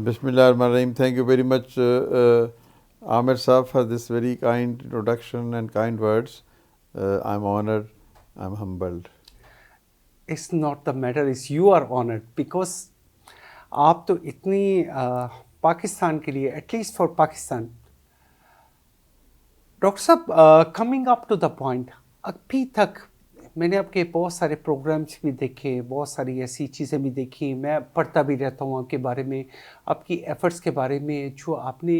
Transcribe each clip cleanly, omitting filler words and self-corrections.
Bismillahirrahmanirrahim. Thank you very much, Amir Saab, for this very kind introduction and kind words. I'm honored, I'm humbled. It's not the matter, is you are honored because آپ تو اتنی پاکستان کے لیے at least for Pakistan. Doctor صاحب coming up to the point, ابھی تک میں نے آپ کے بہت سارے پروگرامس بھی دیکھے، بہت ساری ایسی چیزیں بھی دیکھی، میں پڑھتا بھی رہتا ہوں آپ کے بارے میں، آپ کی ایفرٹس کے بارے میں، جو آپ نے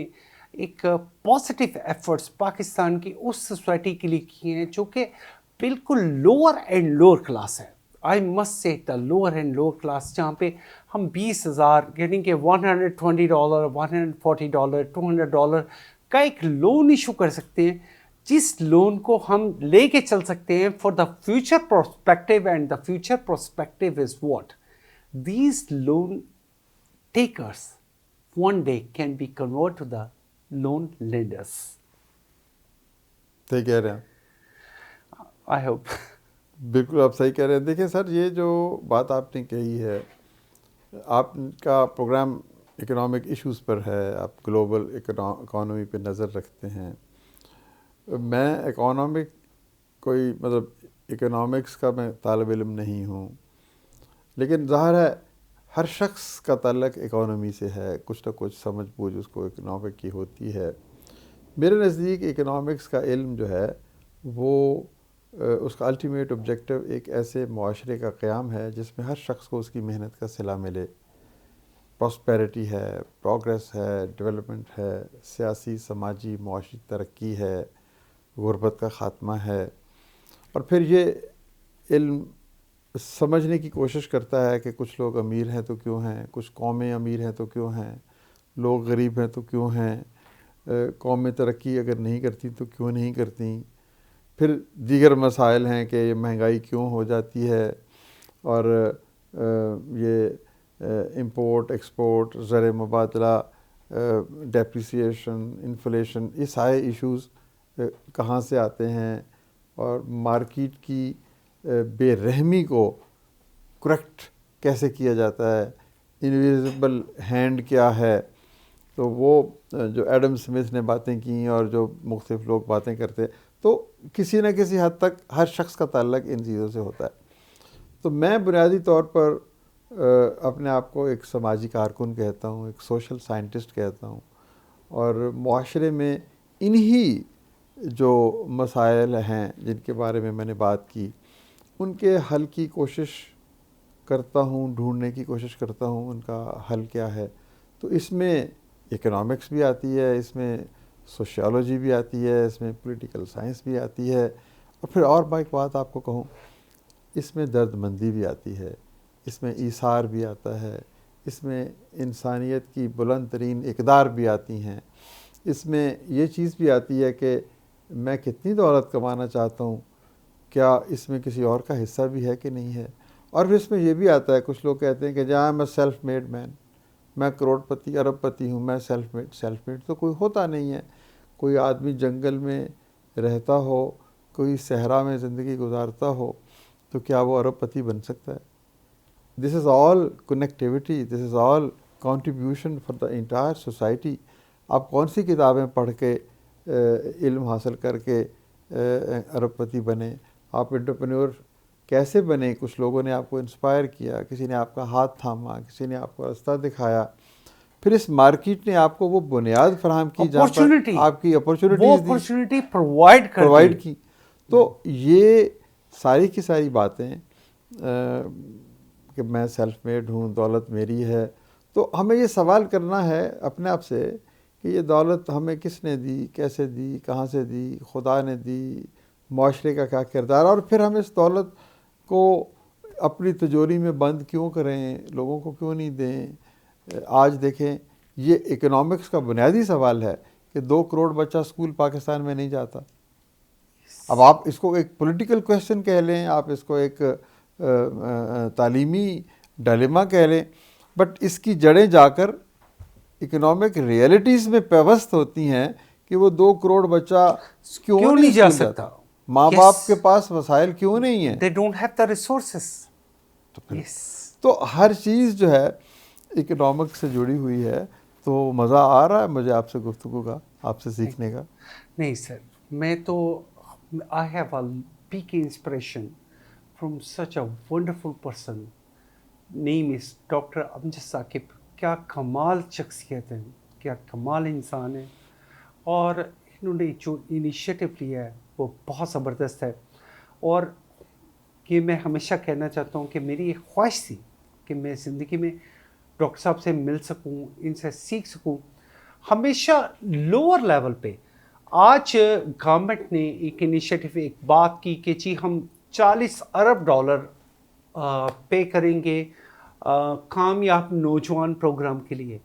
ایک پازیٹیو ایفرٹس پاکستان کی اس سوسائٹی کے لیے کیے ہیں جو کہ بالکل لوور اینڈ لوور کلاس ہے. آئی مسٹ سے the lower and lower class, جہاں پہ ہم 20,000 یعنی کہ $120 $140 $200 کا ایک لون ایشو کر سکتے ہیں، جس لون کو ہم لے کے چل سکتے ہیں for the future prospective. And the future prospective is what? These loan takers one day can be convert to the loan lenders. صحیح کہہ رہے ہیں، آئی ہوپ. بالکل آپ صحیح کہہ رہے ہیں. دیکھیں سر، یہ جو بات آپ نے کہی ہے، آپ کا پروگرام اکنامک ایشوز پر ہے، آپ گلوبل اکانومی پہ نظر رکھتے ہیں. میں کوئی اکنامکس کا میں طالب علم نہیں ہوں، لیکن ظاہر ہے ہر شخص کا تعلق اکانومی سے ہے، کچھ نہ کچھ سمجھ بوجھ اس کو اکنامک کی ہوتی ہے. میرے نزدیک اکنامکس کا علم جو ہے وہ اس کا الٹیمیٹ آبجیکٹو ایک ایسے معاشرے کا قیام ہے جس میں ہر شخص کو اس کی محنت کا صلہ ملے. پراسپیرٹی ہے، پروگریس ہے، ڈیولپمنٹ ہے، سیاسی سماجی معاشی ترقی ہے، غربت کا خاتمہ ہے. اور پھر یہ علم سمجھنے کی کوشش کرتا ہے کہ کچھ لوگ امیر ہیں تو کیوں ہیں، کچھ قومیں امیر ہیں تو کیوں ہیں، لوگ غریب ہیں تو کیوں ہیں، قومیں ترقی اگر نہیں کرتی تو کیوں نہیں کرتی. پھر دیگر مسائل ہیں کہ یہ مہنگائی کیوں ہو جاتی ہے، اور یہ امپورٹ ایکسپورٹ، زر مبادلہ، ڈیپریسیشن، انفلیشن، یہ سارے ایشوز کہاں سے آتے ہیں، اور مارکیٹ کی بے رحمی کو کریکٹ کیسے کیا جاتا ہے، انویزیبل ہینڈ کیا ہے. تو وہ جو ایڈم سمتھ نے باتیں کیں اور جو مختلف لوگ باتیں کرتے، تو کسی نہ کسی حد تک ہر شخص کا تعلق ان چیزوں سے ہوتا ہے. تو میں بنیادی طور پر اپنے آپ کو ایک سماجی کارکن کہتا ہوں، ایک سوشل سائنٹسٹ کہتا ہوں، اور معاشرے میں انہی جو مسائل ہیں جن کے بارے میں نے بات کی، ان کے حل کی کوشش کرتا ہوں، ڈھونڈنے کی کوشش کرتا ہوں ان کا حل کیا ہے. تو اس میں اکنامکس بھی آتی ہے، اس میں سوشیالوجی بھی آتی ہے، اس میں پولیٹیکل سائنس بھی آتی ہے، اور پھر اور میں ایک بات آپ کو کہوں، اس میں درد مندی بھی آتی ہے، اس میں ایثار بھی آتا ہے، اس میں انسانیت کی بلند ترین اقدار بھی آتی ہیں، اس میں یہ چیز بھی آتی ہے کہ میں کتنی دولت کمانا چاہتا ہوں، کیا اس میں کسی اور کا حصہ بھی ہے کہ نہیں ہے. اور پھر اس میں یہ بھی آتا ہے، کچھ لوگ کہتے ہیں کہ جہاں میں سیلف میڈ مین، میں کروڑ پتی ارب پتی ہوں، میں سیلف میڈ تو کوئی ہوتا نہیں ہے. کوئی آدمی جنگل میں رہتا ہو، کوئی صحرا میں زندگی گزارتا ہو، تو کیا وہ ارب پتی بن سکتا ہے؟ This is all connectivity, this is all contribution for the entire society. آپ کون سی کتابیں پڑھ کے علم حاصل کر کے ارب پتی بنے؟ آپ انٹرپرینور کیسے بنے؟ کچھ لوگوں نے آپ کو انسپائر کیا، کسی نے آپ کا ہاتھ تھاما، کسی نے آپ کو راستہ دکھایا، پھر اس مارکیٹ نے آپ کو وہ بنیاد فراہم کی جہاں پر آپ کی اپرچونٹی پرووائڈ کی. تو یہ ساری کی ساری باتیں کہ میں سیلف میڈ ہوں، دولت میری ہے، تو ہمیں یہ سوال کرنا ہے اپنے آپ سے کہ یہ دولت ہمیں کس نے دی، کیسے دی، کہاں سے دی، خدا نے دی، معاشرے کا کیا کردار، اور پھر ہم اس دولت کو اپنی تجوری میں بند کیوں کریں، لوگوں کو کیوں نہیں دیں. آج دیکھیں یہ اکنامکس کا بنیادی سوال ہے کہ 2 کروڑ بچہ اسکول پاکستان میں نہیں جاتا. اب آپ اس کو ایک پولیٹیکل کویسچن کہہ لیں، آپ اس کو ایک تعلیمی ڈائلیما کہہ لیں، بٹ اس کی جڑیں جا کر اکنامک ریئلٹیز میں پیوست ہوتی ہیں کہ وہ 2 کروڑ بچہ کیوں نہیں جا سکتا. ماں باپ کے پاس وسائل کیوں نہیں ہیں، they don't have the resources. تو ہر چیز جو ہے اکنامک سے جڑی ہوئی ہے. تو مزہ آ رہا ہے مجھے آپ سے گفتگو کا، آپ سے سیکھنے کا. نہیں سر، میں تو I have a big inspiration from such a wonderful person. Name is doctor Amjad Saqib. کیا کمال شخصیت ہے، کیا کمال انسان ہے، اور انہوں نے جو انیشیٹو لیا ہے وہ بہت زبردست ہے. اور یہ میں ہمیشہ کہنا چاہتا ہوں کہ میری ایک خواہش تھی کہ میں زندگی میں ڈاکٹر صاحب سے مل سکوں، ان سے سیکھ سکوں. ہمیشہ لوور لیول پہ آج گورنمنٹ نے ایک انیشیٹو ایک بات کی کہ جی ہم $40 ارب پے کریں گے کامیاب نوجوان پروگرام کے لیے.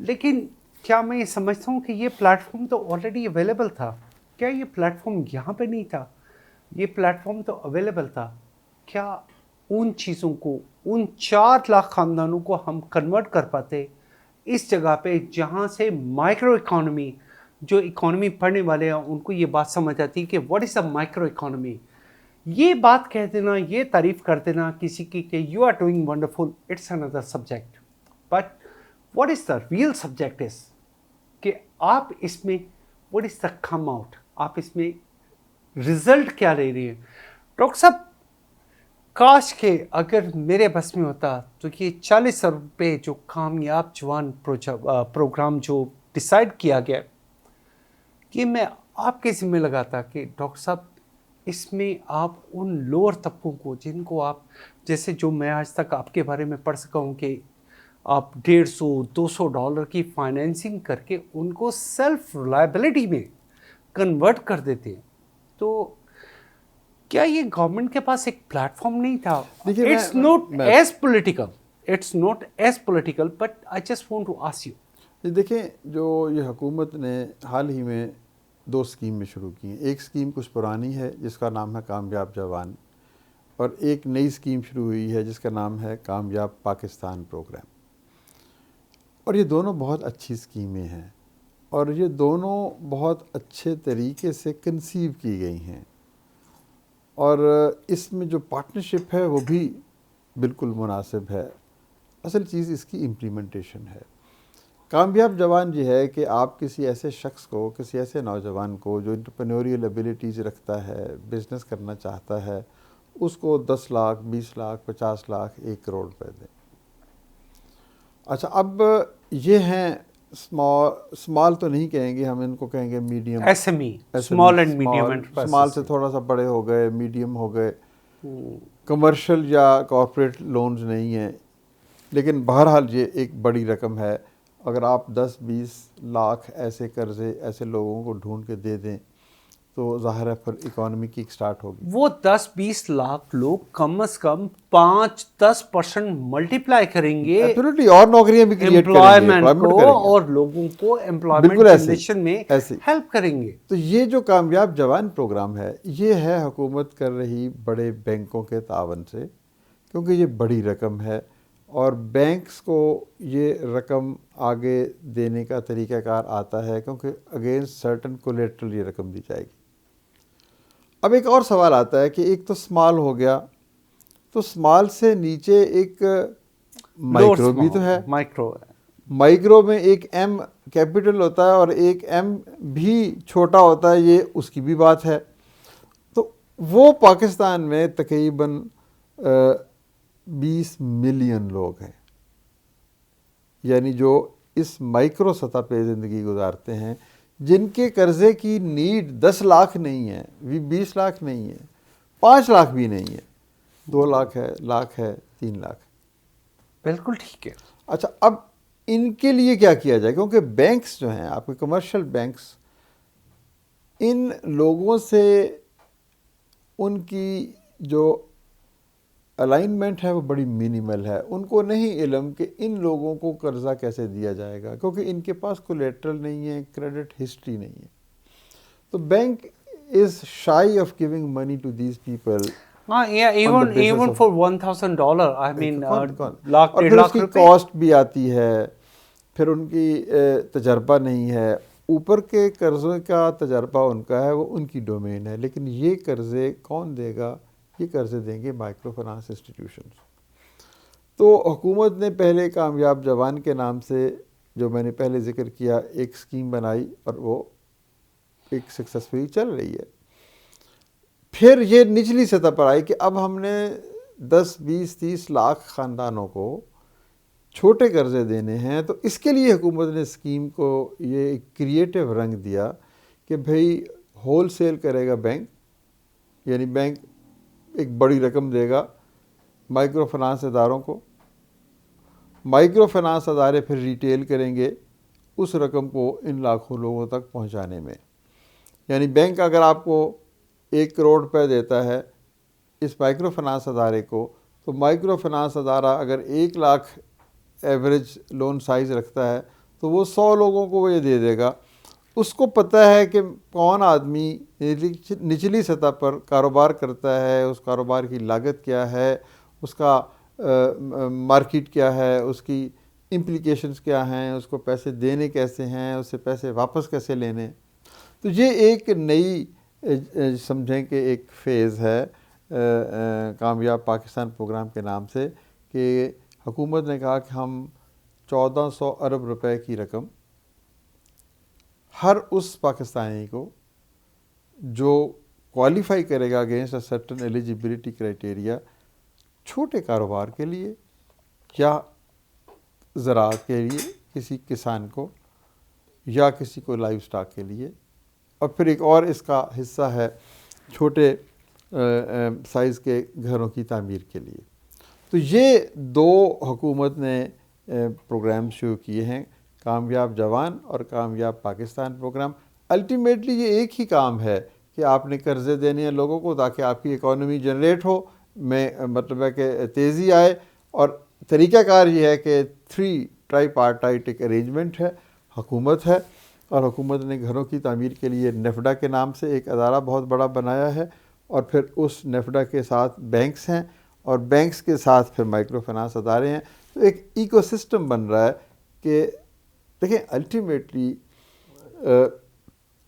لیکن کیا میں یہ سمجھتا ہوں کہ یہ پلیٹ فارم تو آلریڈی اویلیبل تھا؟ کیا یہ پلیٹ فارم یہاں پہ نہیں تھا؟ یہ پلیٹ فارم تو اویلیبل تھا. کیا ان چیزوں کو، ان 4 لاکھ خاندانوں کو ہم کنورٹ کر پاتے اس جگہ پہ جہاں سے مائکرو اکانومی، جو اکانومی پڑھنے والے ہیں ان کو یہ بات سمجھ آتی ہے کہ what is a micro economy. یہ بات کہہ دینا، یہ تعریف کر دینا کسی کی کہ you are doing wonderful, it's another subject. But what is the real subject is کہ آپ اس میں what is the come out, آپ اس میں رزلٹ کیا لے رہی ہیں. ڈاکٹر صاحب کاش کہ اگر میرے بس میں ہوتا تو یہ $40 ارب جو کامیاب جوان پروگرام جو ڈیسائیڈ کیا گیا، یہ میں آپ کے ذمہ لگاتا کہ ڈاکٹر صاحب اس میں آپ ان لوور طبقوں کو جن کو آپ جیسے جو میں آج تک آپ کے بارے میں پڑھ سکا ہوں کہ آپ $150-200 کی فائنینسنگ کر کے ان کو سیلف ریلائبلٹی میں کنورٹ کر دیتے ہیں. تو کیا یہ گورنمنٹ کے پاس ایک پلیٹ فارم نہیں تھا؟ It's not as political but I just want to ask you. دیکھیں جو یہ حکومت نے حال ہی میں 2 اسکیمیں شروع کی ہیں. ایک اسکیم کچھ پرانی ہے جس کا نام ہے کامیاب جوان، اور ایک نئی اسکیم شروع ہوئی ہے جس کا نام ہے کامیاب پاکستان پروگرام. اور یہ دونوں بہت اچھی اسکیمیں ہیں، اور یہ دونوں بہت اچھے طریقے سے کنسیو کی گئی ہیں، اور اس میں جو پارٹنرشپ ہے وہ بھی بالکل مناسب ہے. اصل چیز اس کی امپلیمنٹیشن ہے. کامیاب جوان یہ ہے کہ آپ کسی ایسے شخص کو، کسی ایسے نوجوان کو جو انٹرپرینیوریل ایبیلٹیز رکھتا ہے، بزنس کرنا چاہتا ہے، اس کو 10 لاکھ 20 لاکھ 50 لاکھ 1 کروڑ روپے دیں. اچھا اب یہ ہیں اسمال تو نہیں کہیں گے ہم، ان کو کہیں گے medium, S M E, small and medium enterprise. Small سے تھوڑا سا بڑے ہو گئے، میڈیم ہو گئے، کمرشل یا کارپوریٹ لونز نہیں ہیں. لیکن بہرحال یہ ایک بڑی رقم ہے. اگر آپ 10-20 لاکھ ایسے قرضے ایسے لوگوں کو ڈھونڈ کے دے دیں تو ظاہر ہے پھر اکانومی کی اسٹارٹ ہوگی. وہ 10-20 لاکھ لوگ کم از کم 5-10% ملٹیپلائی کریں گے اور نوکریاں بھی کریٹ کریں گے اور لوگوں کو امپلائمنٹ جنریشن میں ہیلپ کریں گے. تو یہ جو کامیاب جوان پروگرام ہے یہ ہے حکومت کر رہی بڑے بینکوں کے تعاون سے، کیونکہ یہ بڑی رقم ہے اور بینکس کو یہ رقم آگے دینے کا طریقہ کار آتا ہے، کیونکہ اگینسٹ سرٹن کولیٹرل یہ رقم دی جائے گی. اب ایک اور سوال آتا ہے کہ ایک تو اسمال ہو گیا، تو اسمال سے نیچے ایک مائکرو بھی تو ہے. مائکرو میں ایک ایم کیپٹل ہوتا ہے اور ایک ایم بھی چھوٹا ہوتا ہے، یہ اس کی بھی بات ہے. تو وہ پاکستان میں تقریباً 20 ملین لوگ ہیں، یعنی جو اس مائکرو سطح پہ زندگی گزارتے ہیں، جن کے قرضے کی نیڈ 10 لاکھ نہیں ہے، 20 لاکھ نہیں ہے، 5 لاکھ بھی نہیں ہے، 2 لاکھ ہے 3 لاکھ۔ بالکل ٹھیک ہے۔ اچھا، اب ان کے لیے کیا کیا جائے؟ کیونکہ بینکس جو ہیں آپ کے کمرشل بینکس، ان لوگوں سے ان کی جو الائنمنٹ ہے وہ بڑی مینیمل ہے، ان کو نہیں علم کہ ان لوگوں کو قرضہ کیسے دیا جائے گا، کیونکہ ان کے پاس کولیٹرل نہیں ہے، کریڈٹ ہسٹری نہیں ہے۔ تو bank is shy of giving money to these people even for $1,000 I mean lakh اور 1.5 پھر اس لاکھ کی روپے۔ کاسٹ بھی آتی ہے، پھر ان کی تجربہ نہیں ہے، اوپر کے قرضوں کا تجربہ ان کا ہے، وہ ان کی ڈومین ہے، لیکن یہ قرضے کون دے گا؟ یہ قرضے دیں گے مائکرو فنانس انسٹیٹیوشنز۔ تو حکومت نے پہلے کامیاب جوان کے نام سے، جو میں نے پہلے ذکر کیا، ایک اسکیم بنائی اور وہ ایک سکسیسفلی چل رہی ہے۔ پھر یہ نچلی سطح پر آئی کہ اب ہم نے 10 20 30 لاکھ خاندانوں کو چھوٹے قرضے دینے ہیں، تو اس کے لیے حکومت نے اسکیم کو یہ ایک کریٹو رنگ دیا کہ بھئی ہول سیل کرے گا بینک، یعنی بینک ایک بڑی رقم دے گا مائکرو فنانس اداروں کو، مائکرو فنانس ادارے پھر ریٹیل کریں گے اس رقم کو ان لاکھوں لوگوں تک پہنچانے میں۔ یعنی بینک اگر آپ کو 1 کروڑ روپے دیتا ہے اس مائکرو فنانس ادارے کو، تو مائکرو فنانس ادارہ اگر 1 لاکھ ایوریج لون سائز رکھتا ہے تو وہ 100 لوگوں کو وہ یہ دے دے گا۔ اس کو پتہ ہے کہ کون آدمی نچلی سطح پر کاروبار کرتا ہے، اس کاروبار کی لاگت کیا ہے، اس کا مارکیٹ کیا ہے، اس کی امپلیکیشنز کیا ہیں، اس کو پیسے دینے کیسے ہیں، اس سے پیسے واپس کیسے لینے۔ تو یہ ایک نئی سمجھیں کہ ایک فیز ہے کامیاب پاکستان پروگرام کے نام سے، کہ حکومت نے کہا کہ ہم 1400 ارب روپے کی رقم ہر اس پاکستانی کو جو کوالیفائی کرے گا against a certain eligibility criteria, چھوٹے کاروبار کے لیے یا زراعت کے لیے کسی کسان کو یا کسی کو لائیو سٹاک کے لیے، اور پھر ایک اور اس کا حصہ ہے چھوٹے سائز کے گھروں کی تعمیر کے لیے۔ تو یہ 2 حکومت نے پروگرام شروع کیے ہیں، کامیاب جوان اور کامیاب پاکستان پروگرام۔ الٹیمیٹلی یہ ایک ہی کام ہے کہ آپ نے قرضے دینے ہیں لوگوں کو تاکہ آپ کی اکانومی جنریٹ ہو، میں مطلب ہے کہ تیزی آئے، اور طریقہ کار یہ ہے کہ 3 ٹرائی پارٹائٹ ایک ارینجمنٹ ہے، حکومت ہے، اور حکومت نے گھروں کی تعمیر کے لیے نیفڈا کے نام سے ایک ادارہ بہت بڑا بنایا ہے، اور پھر اس نیفڈا کے ساتھ بینکس ہیں، اور بینکس کے ساتھ پھر مائکرو فنانس ادارے ہیں۔ تو ایک ایکو سسٹم بن رہا ہے کہ دیکھیں ultimately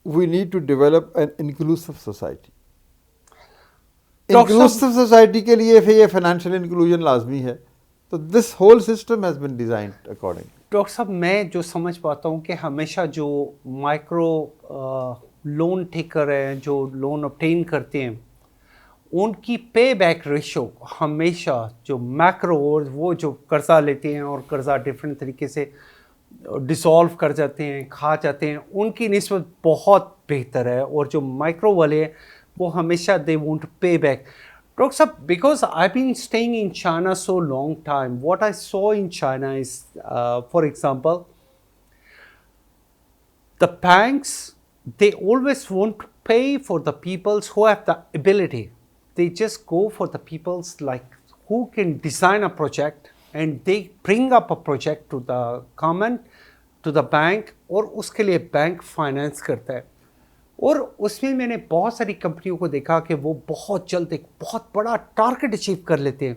we need to develop an inclusive society. Inclusive society کے لیے پھر یہ فائنینشیل انکلوژن لازمی ہے، تو this whole system has been designed according. Doctor صاحب، میں جو سمجھ پاتا ہوں کہ ہمیشہ جو مائکرو لون ٹیکر ہیں، جو لون obtain کرتے ہیں، ان کی پے بیک ریشو ہمیشہ جو میکرو، وہ جو قرضہ لیتے ہیں اور قرضہ ڈفرینٹ طریقے سے ڈسالو کر جاتے ہیں، کھا جاتے ہیں، ان کی نسبت بہت بہتر ہے، اور جو مائکرو والے ہیں وہ ہمیشہ دے وونٹ پے بیک۔ ڈاکٹر صاحب، because I've been staying in China so long time, what I saw in China is, for example, the banks, they always want to pay for the peoples who have the ability. They just go for the peoples like who can design a project, and they bring up a project to the government, to the bank, اور اس کے لیے bank finance کرتا ہے۔ اور اس میں نے بہت ساری کمپنیوں کو دیکھا کہ وہ بہت جلد ایک بہت بڑا ٹارگٹ اچیو کر لیتے ہیں،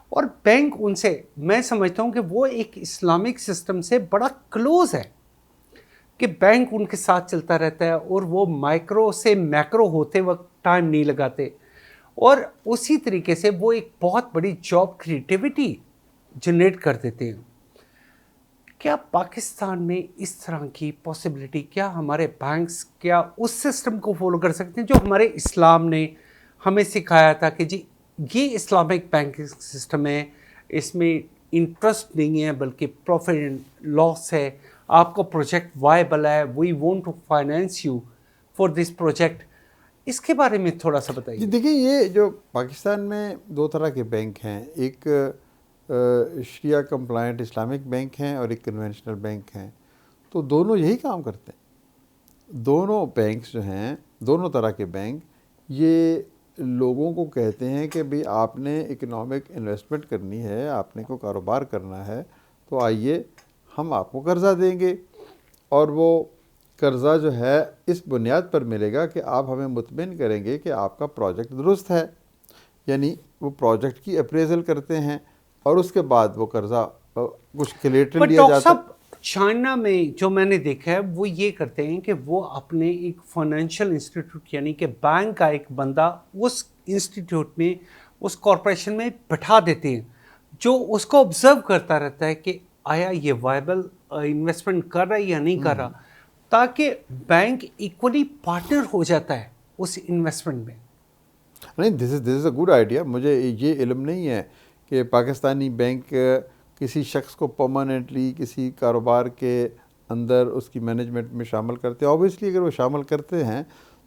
اور بینک ان سے، میں سمجھتا ہوں کہ وہ ایک اسلامک سسٹم سے بڑا کلوز ہے، کہ بینک ان کے ساتھ چلتا رہتا ہے، اور وہ مائکرو سے میکرو ہوتے وقت ٹائم نہیں لگاتے، اور اسی طریقے سے وہ ایک بہت بڑی جاب کریٹیوٹی جنریٹ کر دیتے ہیں۔ کیا پاکستان میں اس طرح کی پاسبلٹی، کیا ہمارے بینکس کیا اس سسٹم کو فالو کر سکتے ہیں جو ہمارے اسلام نے ہمیں سکھایا تھا کہ جی یہ اسلامک بینکنگ سسٹم ہے, اس میں انٹرسٹ نہیں ہے بلکہ پروفٹ اینڈ لاس ہے, آپ کا پروجیکٹ وائبل ہے, we want to finance you for this project. اس کے بارے میں تھوڑا سا جی بتائیے. دیکھیں, یہ جو پاکستان میں دو طرح کے بینک ہیں, ایک شریعہ کمپلائنٹ اسلامک بینک ہیں اور ایک کنونشنل بینک ہیں. تو دونوں یہی کام کرتے ہیں. دونوں بینکس جو ہیں, دونوں طرح کے بینک, یہ لوگوں کو کہتے ہیں کہ بھئی آپ نے اکنامک انویسٹمنٹ کرنی ہے, آپ نے کو کاروبار کرنا ہے, تو آئیے ہم آپ کو قرضہ دیں گے, اور وہ قرضہ جو ہے اس بنیاد پر ملے گا کہ آپ ہمیں مطمئن کریں گے کہ آپ کا پروجیکٹ درست ہے. یعنی وہ پروجیکٹ کی اپریزل کرتے ہیں اور اس کے بعد وہ قرضہ کچھ کلیٹرل بٹ دیا ڈاکٹر جاتا ہے. صاحب, چائنا میں جو میں نے دیکھا ہے وہ یہ کرتے ہیں کہ وہ اپنے ایک فائنینشیل انسٹیٹیوٹ یعنی کہ بینک کا ایک بندہ اس انسٹیٹیوٹ میں, اس کارپوریشن میں بٹھا دیتے ہیں, جو اس کو آبزرو کرتا رہتا ہے کہ آیا یہ وائبل انویسٹمنٹ کر رہا ہے یا نہیں کر رہا, تاکہ بینک ایکولی پارٹنر ہو جاتا ہے اس انویسٹمنٹ میں. نہیں, دس از اے گڈ آئیڈیا. مجھے یہ علم نہیں ہے کہ پاکستانی بینک کسی شخص کو پرماننٹلی کسی کاروبار کے اندر اس کی مینجمنٹ میں شامل کرتے ہیں. اوبویسلی اگر وہ شامل کرتے ہیں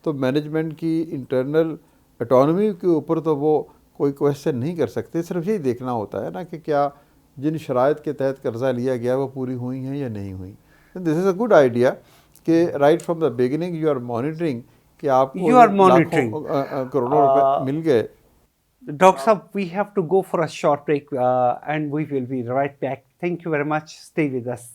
تو مینجمنٹ کی انٹرنل اٹانومی کے اوپر تو وہ کوئی کویسچن نہیں کر سکتے. صرف یہی دیکھنا ہوتا ہے نا کہ کیا جن شرائط کے تحت قرضہ لیا گیا وہ پوری ہوئی ہیں یا نہیں ہوئی. This is a good idea کہ right from the beginning you are monitoring کہ آپ کو یو آر لاکھوں مانیٹرنگ. کروڑوں روپے مل گئے. Dr. Saab, we have to go for a short break and we will be right back. Thank you very much. Stay with us.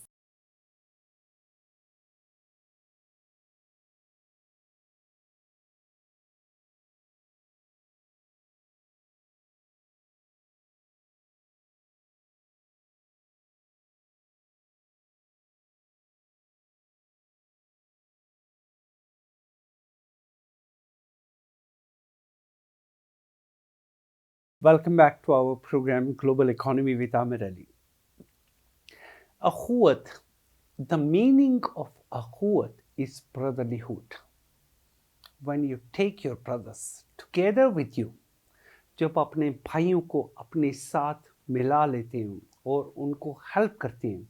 Welcome back to our program, Global Economy with Amir Ali. Akhuwat. The meaning of akhuwat is brotherlyhood. When you take your brothers together with you, جب اپنے بھائیوں کو اپنے ساتھ ملا لیتے ہیں اور ان کو ہیلپ کرتے ہیں,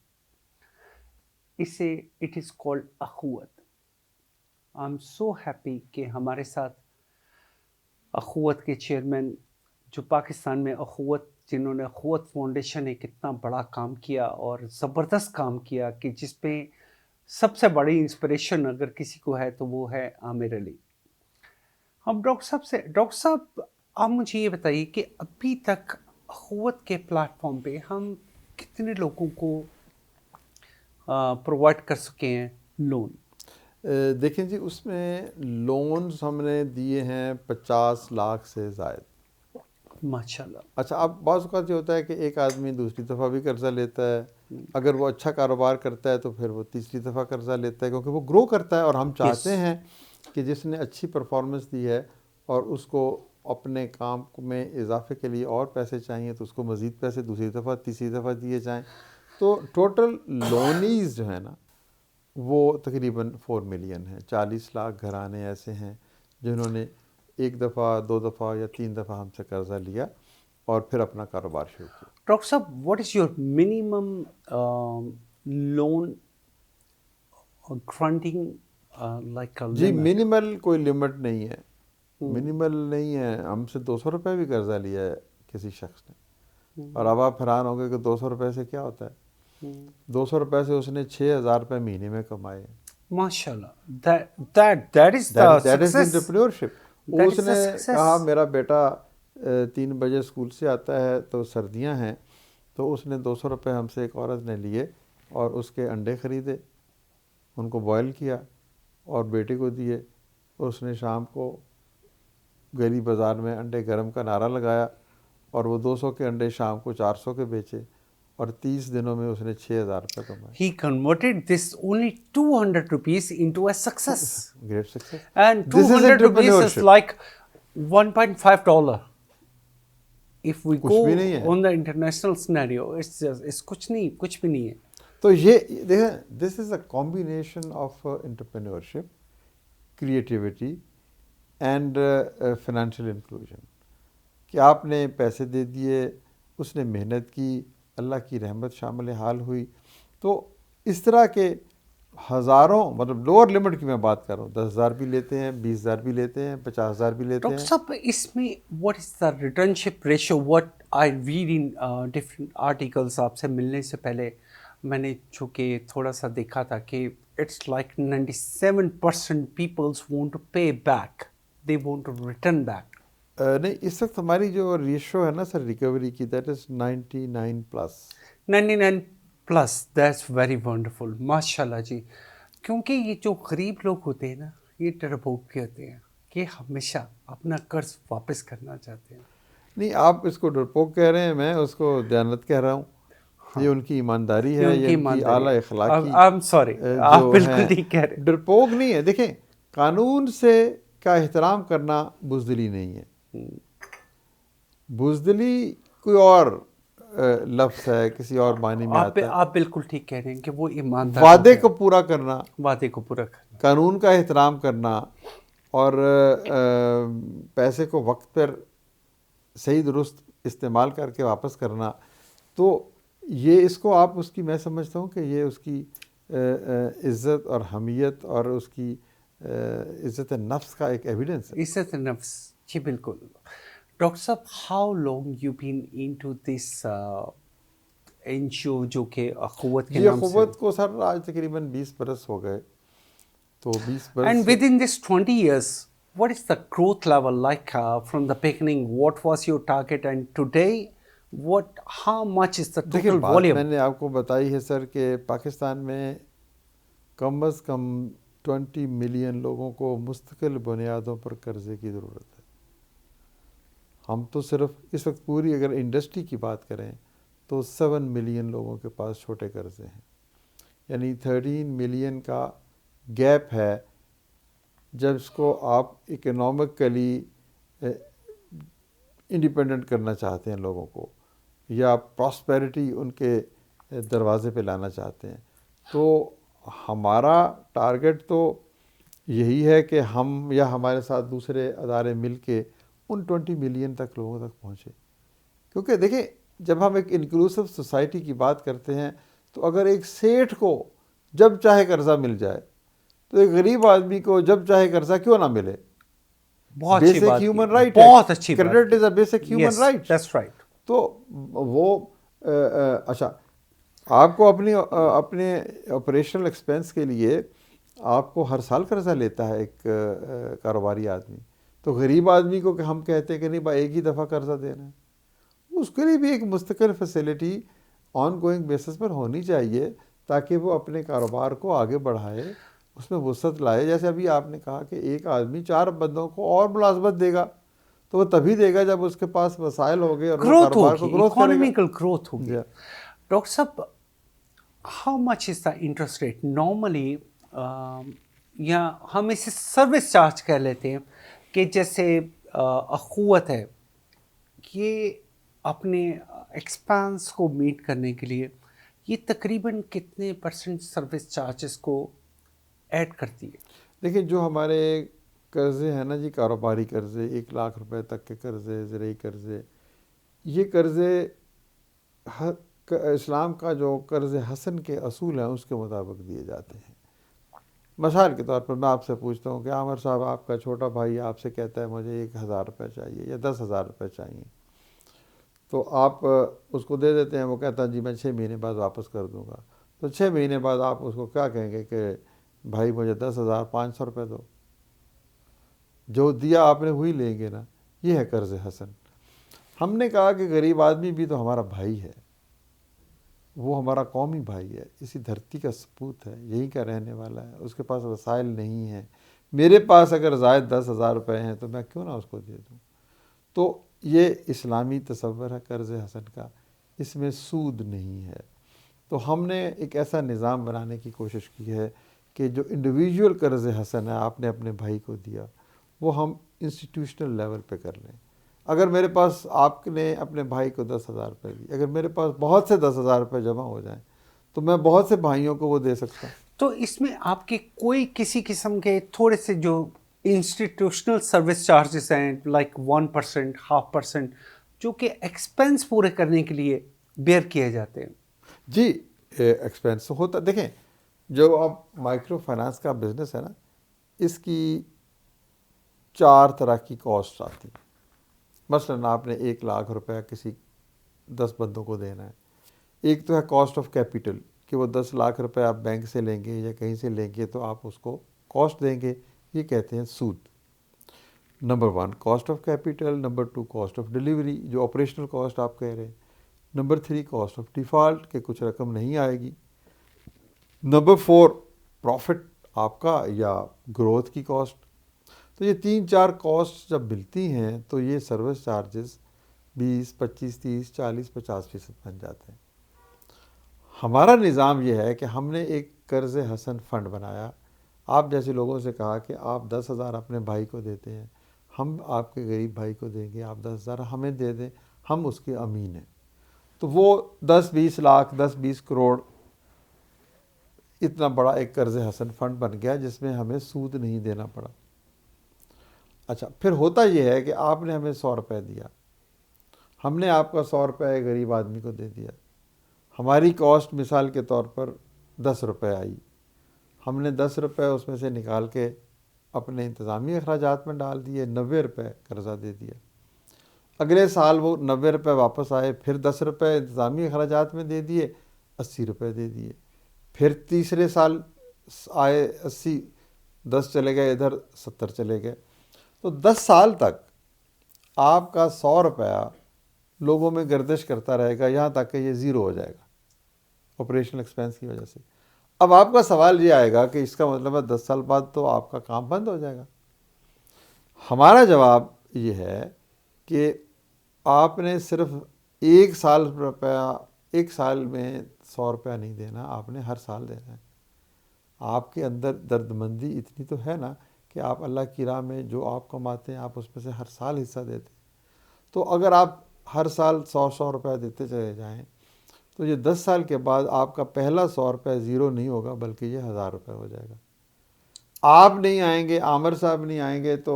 اسے اٹ از کالڈ اخوت. آئی ایم سو ہیپی کہ ہمارے ساتھ اخوت کے چیئرمین, جو پاکستان میں اخوت, جنہوں نے اخوت فاؤنڈیشن ایک اتنا بڑا کام کیا اور زبردست کام کیا کہ جس پہ سب سے بڑی انسپریشن اگر کسی کو ہے تو وہ ہے عامر علی. ہم ڈاکٹر صاحب آپ مجھے یہ بتائیے کہ ابھی تک اخوت کے پلیٹ فارم پہ ہم کتنے لوگوں کو پرووائڈ کر سکے ہیں لون؟ دیکھیں جی, اس میں لونز ہم نے دیے ہیں 50 لاکھ سے زائد. ماشاء اللہ. اچھا, اب بعض اوقات یہ ہوتا ہے کہ ایک آدمی دوسری دفعہ بھی قرضہ لیتا ہے, اگر وہ اچھا کاروبار کرتا ہے تو پھر وہ تیسری دفعہ قرضہ لیتا ہے, کیونکہ وہ گرو کرتا ہے. اور ہم چاہتے ہیں کہ جس نے اچھی پرفارمنس دی ہے اور اس کو اپنے کام میں اضافے کے لیے اور پیسے چاہیے تو اس کو مزید پیسے دوسری دفعہ تیسری دفعہ دیے جائیں. تو ٹوٹل لونیز جو ہیں نا وہ تقریباً 4 ملین ہیں. 40 لاکھ گھرانے ایسے ہیں جنہوں نے ایک دفعہ, 2 دفعہ یا 3 دفعہ ہم سے قرضہ لیا اور پھر اپنا کاروبار شروع کیا. ڈاکٹر صاحب, what is your minimum loan granting like? جی منیمل کوئی لمٹ نہیں ہے, منیمل نہیں ہے. ہم سے 200 روپے بھی قرضہ لیا ہے کسی شخص نے, اور اب آپ حیران ہوں گے کہ 200 روپے سے کیا ہوتا ہے. 200 روپے سے اس نے 6,000 روپے مہینے میں کمائے. ماشاء اللہ. that is the success. Entrepreneurship. اس نے کہا میرا بیٹا 3 بجے اسکول سے آتا ہے تو سردیاں ہیں, تو اس نے 200 روپے ہم سے ایک عورت نے لیے اور اس کے انڈے خریدے, ان کو بوائل کیا اور بیٹے کو دیے. اس نے شام کو گلی بازار میں انڈے گرم کا نعرہ لگایا اور وہ 200 کے انڈے شام کو 400 کے بیچے اور 30 دنوں میں اس نے 6,000 روپے کمائے. He converted this only 200 rupees into a success. Great success. And This is 200 rupees is entrepreneurship. like $1.5. If we go بھی نہیں ہے. on the international scenario, it's کچھ نہیں, کچھ بھی نہیں ہے. تو یہ دیکھیں, this is a combination of entrepreneurship, creativity and financial inclusion, کہ آپ نے پیسے دے دیے، اس نے محنت کی، اللہ کی رحمت شامل حال ہوئی. تو اس طرح کے ہزاروں، مطلب لوور لمٹ کی میں بات کر رہا ہوں، 10,000 بھی لیتے ہیں، 20,000 بھی لیتے ہیں، 50,000 بھی لیتے ڈاکٹر ہیں. صاحب اس میں what is the return ship ratio? What I read in different articles. آپ سے ملنے سے پہلے میں نے چونکہ تھوڑا سا دیکھا تھا کہ it's like 97% peoples want to pay back, they want to return back. نہیں، اس وقت ہماری جو ریشو ہے نا سر ریکوری کی، that is 99+. 99 plus, that's very wonderful, ماشاء اللہ جی. کیونکہ یہ جو غریب لوگ ہوتے ہیں نا، یہ ڈرپوک کے ہوتے ہیں کہ ہمیشہ اپنا قرض واپس کرنا چاہتے ہیں. نہیں، آپ اس کو ڈرپوک کہہ رہے ہیں، میں اس کو دیانت کہہ رہا ہوں. یہ ان کی ایمانداری ہے، یہ ان کی اعلیٰ اخلاقی I'm sorry، آپ بالکل ٹھیک کہہ رہے. ڈرپوک نہیں ہے. دیکھیں، قانون سے کا احترام کرنا بزدلی نہیں ہے. بزدلی کوئی اور لفظ ہے، کسی اور معنی میں آتا ہے. آپ بالکل ٹھیک کہہ رہے ہیں کہ وہ ایماندار وعدے کو پورا کرنا، وعدے کو پورا کرنا، قانون کا احترام کرنا، اور پیسے کو وقت پر صحیح درست استعمال کر کے واپس کرنا. تو یہ اس کو آپ اس کی، میں سمجھتا ہوں کہ یہ اس کی عزت اور حمیت اور اس کی عزت نفس کا ایک ایویڈنس ہے. عزت نفس، جی بالکل. ڈاکٹر صاحب، how long you been into this N G O جو کہ اخوت کے یہ نام سے؟ اخوت کو سر آج تقریباً 20 برس ہو گئے. تو 20 برس. And with in this 20 years, what is the growth level like from the beginning? What was your target and today how much is the دیکھیں، total بات volume? میں نے آپ کو بتائی ہے سر کہ پاکستان میں کم از کم 20 ملین لوگوں کو مستقل بنیادوں پر قرضے کی ضرورت ہے. ہم تو صرف اس وقت پوری اگر انڈسٹری کی بات کریں تو 7 ملین لوگوں کے پاس چھوٹے قرضے ہیں. یعنی 13 ملین کا گیپ ہے. جب اس کو آپ اکنامکلی انڈیپینڈنٹ کرنا چاہتے ہیں لوگوں کو، یا پراسپیرٹی ان کے دروازے پہ لانا چاہتے ہیں، تو ہمارا ٹارگٹ تو یہی ہے کہ ہم یا ہمارے ساتھ دوسرے ادارے مل کے ان 20 ملین تک لوگوں تک پہنچے. کیونکہ دیکھیں، جب ہم ایک انکلوسیو سوسائٹی کی بات کرتے ہیں تو اگر ایک سیٹھ کو جب چاہے قرضہ مل جائے تو ایک غریب آدمی کو جب چاہے قرضہ کیوں نہ ملے؟ بہت اچھی بات، بیسک ہیومن رائٹ ہے. بہت اچھی بات. Credit is a basic human right. That's right. تو وہ اچھا، آپ کو اپنے آپریشنل ایکسپینس کے لیے آپ کو ہر سال قرضہ لیتا ہے ایک کاروباری آدمی. تو غریب آدمی کو کہ ہم کہتے ہیں کہ نہیں بھائی ایک ہی دفعہ قرضہ دینا ہے، اس کے لیے بھی ایک مستقل فیسلٹی آن گوئنگ بیسس پر ہونی چاہیے تاکہ وہ اپنے کاروبار کو آگے بڑھائے، اس میں وسعت لائے. جیسے ابھی آپ نے کہا کہ ایک آدمی 4 بندوں کو اور ملازمت دے گا، تو وہ تبھی دے گا جب اس کے پاس وسائل ہو گئے اور وہ کاروبار کو گروتھ کرے گا. اکانومیکل گروتھ ہوگی. ڈاکٹر صاحب، how much is the interest rate normally? یا ہم اسے سروس چارج کہہ لیتے ہیں کہ جیسے اخوت ہے، یہ اپنے ایکسپینس کو میٹ کرنے کے لیے یہ تقریباً کتنے % سروس چارجز کو ایڈ کرتی ہے؟ دیکھیں، جو ہمارے قرضے ہیں نا جی، کاروباری قرضے، 1 لاکھ روپے تک کے قرضے، زرعی قرضے، یہ قرضے اسلام کا جو قرض حسن کے اصول ہیں اس کے مطابق دیے جاتے ہیں. مثال کے طور پر میں آپ سے پوچھتا ہوں کہ عامر صاحب، آپ کا چھوٹا بھائی آپ سے کہتا ہے مجھے 1,000 روپے چاہیے یا 10,000 روپے چاہیے، تو آپ اس کو دے دیتے ہیں. وہ کہتا ہے جی میں 6 مہینے بعد واپس کر دوں گا. تو 6 مہینے بعد آپ اس کو کیا کہیں گے کہ بھائی مجھے 10,500 روپے دو. جو دیا آپ نے وہی لیں گے نا. یہ ہے قرض حسن. ہم نے کہا کہ غریب آدمی بھی تو ہمارا بھائی ہے، وہ ہمارا قومی بھائی ہے، اسی دھرتی کا سپوت ہے، یہیں کا رہنے والا ہے، اس کے پاس وسائل نہیں ہیں. میرے پاس اگر زائد 10,000 روپے ہیں تو میں کیوں نہ اس کو دے دوں. تو یہ اسلامی تصور ہے قرض حسن کا، اس میں سود نہیں ہے. تو ہم نے ایک ایسا نظام بنانے کی کوشش کی ہے کہ جو انڈیویجول قرض حسن ہے آپ نے اپنے بھائی کو دیا، وہ ہم انسٹیٹیوشنل لیول پہ کر لیں. اگر میرے پاس آپ نے اپنے بھائی کو 10,000 روپے دی، اگر میرے پاس بہت سے 10,000 روپے جمع ہو جائیں تو میں بہت سے بھائیوں کو وہ دے سکتا ہوں. تو اس میں آپ کے کوئی کسی قسم کے تھوڑے سے جو انسٹیٹیوشنل سروس چارجز ہیں لائک 1%, 0.5%, جو کہ ایکسپینس پورے کرنے کے لیے بیئر کیے جاتے ہیں. جی ایکسپینس ہوتا. دیکھیں جو اب مائکرو فائنانس کا بزنس ہے نا، اس کی 4 طرح کی کاسٹ آتی. مثلاً آپ نے 1,00,000 روپیہ کسی 10 بندوں کو دینا ہے. ایک تو ہے کاسٹ آف کیپیٹل، کہ وہ 10 لاکھ روپے آپ بینک سے لیں گے یا کہیں سے لیں گے تو آپ اس کو کاسٹ دیں گے، یہ کہتے ہیں سود. Number 1 cost of capital. Number 2 cost of delivery, جو آپریشنل کاسٹ آپ کہہ رہے ہیں. نمبر 3 کاسٹ آف ڈیفالٹ، کہ کچھ رقم نہیں آئے گی. نمبر 4 پروفٹ آپ کا یا گروتھ کی کاسٹ. تو یہ 3-4 کاسٹ جب ملتی ہیں تو یہ سروس چارجز 20, 25, 30, 40, 50% بن جاتے ہیں. ہمارا نظام یہ ہے کہ ہم نے ایک قرض حسن فنڈ بنایا. آپ جیسے لوگوں سے کہا کہ آپ 10,000 اپنے بھائی کو دیتے ہیں، ہم آپ کے غریب بھائی کو دیں گے، آپ 10,000 ہمیں دے دیں، ہم اس کے امین ہیں. تو وہ 10-20 لاکھ 10-20 کروڑ اتنا بڑا ایک قرض حسن فنڈ بن گیا جس میں ہمیں سود نہیں دینا پڑا. اچھا پھر ہوتا یہ ہے کہ آپ نے ہمیں 100 روپے دیا، ہم نے آپ کا 100 روپے غریب آدمی کو دے دیا. ہماری کاسٹ مثال کے طور پر 10 روپے آئی. ہم نے 10 روپے اس میں سے نکال کے اپنے انتظامی اخراجات میں ڈال دیے، 90 روپے قرضہ دے دیا. اگلے سال وہ 90 روپے واپس آئے، پھر 10 روپے انتظامی اخراجات میں دے دیے، 80 روپے دے دیے. پھر تیسرے سال آئے 80، 10 چلے گئے ادھر، 70 چلے گئے. تو 10 سال تک آپ کا 100 روپیہ لوگوں میں گردش کرتا رہے گا یہاں تک کہ یہ زیرو ہو جائے گا آپریشنل ایکسپینس کی وجہ سے. اب آپ کا سوال یہ آئے گا کہ اس کا مطلب ہے 10 سال بعد تو آپ کا کام بند ہو جائے گا. ہمارا جواب یہ ہے کہ آپ نے صرف ایک سال میں 100 روپیہ نہیں دینا، آپ نے ہر سال دینا ہے. آپ کے اندر درد مندی اتنی تو ہے نا کہ آپ اللہ کی راہ میں جو آپ کماتے ہیں آپ اس میں سے ہر سال حصہ دیتے ہیں. تو اگر آپ ہر سال 100 روپے دیتے چلے جائیں تو یہ 10 سال کے بعد آپ کا پہلا 100 روپے زیرو نہیں ہوگا بلکہ یہ 1,000 روپے ہو جائے گا. آپ نہیں آئیں گے، عامر صاحب نہیں آئیں گے تو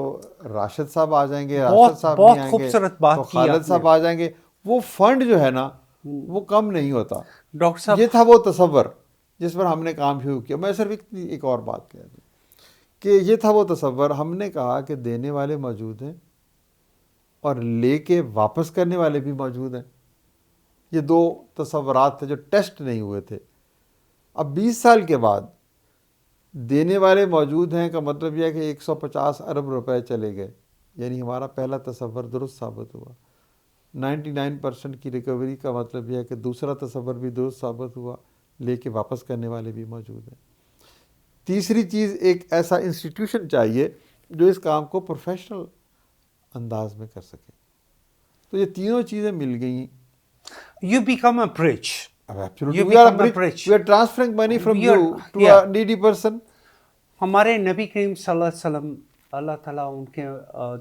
راشد صاحب آ جائیں گے، راشد صاحب نہیں بہت آئیں گے خوبصورت تو بات کی خالد آپ نے. صاحب آ جائیں گے. وہ فنڈ جو ہے نا وہ کم نہیں ہوتا. ڈاکٹر صاحب یہ تھا وہ تصور جس پر ہم نے کام شروع کیا. میں صرف ایک اور بات کہہ دوں کہ یہ تھا وہ تصور. ہم نے کہا کہ دینے والے موجود ہیں اور لے کے واپس کرنے والے بھی موجود ہیں. یہ 2 تصورات تھے جو ٹیسٹ نہیں ہوئے تھے. اب 20 سال کے بعد دینے والے موجود ہیں کا مطلب یہ ہے کہ 150 ارب روپے چلے گئے، یعنی ہمارا پہلا تصور درست ثابت ہوا. 99% کی ریکوری کا مطلب یہ ہے کہ دوسرا تصور بھی درست ثابت ہوا، لے کے واپس کرنے والے بھی موجود ہیں. تیسری چیز ایک ایسا انسٹیٹیوشن چاہیے جو اس کام کو پروفیشنل انداز میں کر سکے. تو یہ تینوں چیزیں مل گئیں. you become a bridge. Absolutely. You We are a become a bridge. bridge. We are transferring money from We are- you to yeah. a needy person. ہمارے نبی کریم صلی اللہ علیہ وسلم، اللہ تعالیٰ ان کے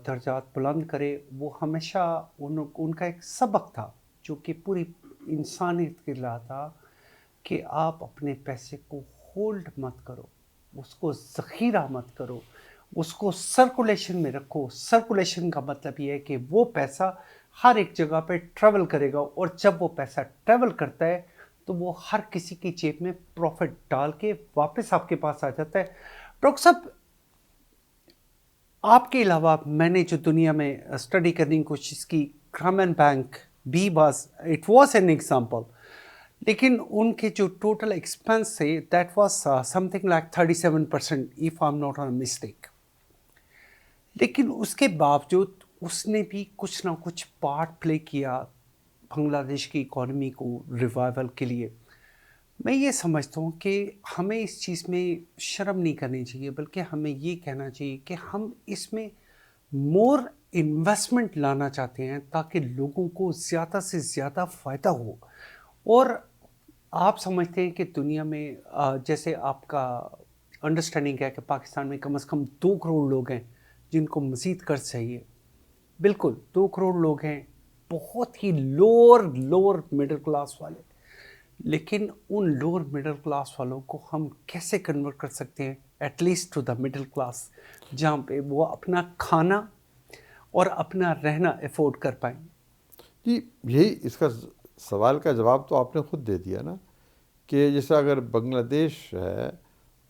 درجات بلند کرے، وہ ہمیشہ ان کا ایک سبق تھا جو کہ پوری انسانیت کے لیے تھا کہ آپ اپنے پیسے کو ہولڈ مت کرو، اس کو ذخیرہ مت کرو، اس کو سرکولیشن میں رکھو. سرکولیشن کا مطلب یہ ہے کہ وہ پیسہ ہر ایک جگہ پہ ٹریول کرے گا، اور جب وہ پیسہ ٹریول کرتا ہے تو وہ ہر کسی کی جیب میں پروفٹ ڈال کے واپس آپ کے پاس آ جاتا ہے. ڈاکٹر صاحب آپ کے علاوہ میں نے جو دنیا میں اسٹڈی کرنے کی کوشش کی، گرامین بینک بھی اٹ واز این ایگزامپل، لیکن ان کے جو ٹوٹل ایکسپینس تھے that was some thing like 37% if I am not on mistake. لیکن اس کے باوجود اس نے بھی کچھ نہ کچھ پارٹ پلے کیا بنگلہ دیش کی اکانومی کو ریوائول کے لیے. میں یہ سمجھتا ہوں کہ ہمیں اس چیز میں شرم نہیں کرنی چاہیے، بلکہ ہمیں یہ کہنا چاہیے کہ ہم اس میں مور انویسٹمنٹ لانا چاہتے ہیں تاکہ لوگوں کو زیادہ سے زیادہ فائدہ ہو. اور آپ سمجھتے ہیں کہ دنیا میں جیسے آپ کا انڈرسٹینڈنگ ہے کہ پاکستان میں کم از کم 2 کروڑ لوگ ہیں جن کو مزید قرض چاہیے. بالکل 2 کروڑ لوگ ہیں، بہت ہی لوور مڈل کلاس والے. لیکن ان لوور مڈل کلاس والوں کو ہم کیسے کنورٹ کر سکتے ہیں at least to the middle class, جہاں پہ وہ اپنا کھانا اور اپنا رہنا افورڈ کر پائیں؟ جی یہی اس کا سوال کا جواب تو آپ نے خود دے دیا نا، کہ جیسے اگر بنگلہ دیش ہے،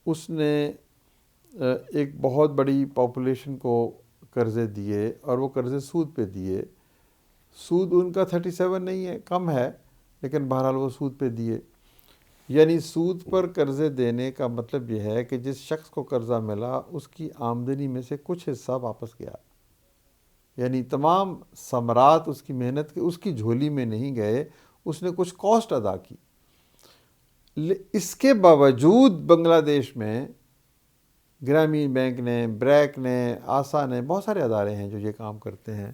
اس نے ایک بہت بڑی پاپولیشن کو قرضے دیے، اور وہ قرضے سود پہ دیے. سود ان کا 37 نہیں ہے، کم ہے، لیکن بہرحال وہ سود پہ دیے. یعنی سود پر قرضے دینے کا مطلب یہ ہے کہ جس شخص کو قرضہ ملا اس کی آمدنی میں سے کچھ حصہ واپس گیا، یعنی تمام ثمرات اس کی محنت کے اس کی جھولی میں نہیں گئے، اس نے کچھ کاسٹ ادا کی. اس کے باوجود بنگلہ دیش میں گرامین بینک نے، بریک نے، آسا نے، بہت سارے ادارے ہیں جو یہ کام کرتے ہیں،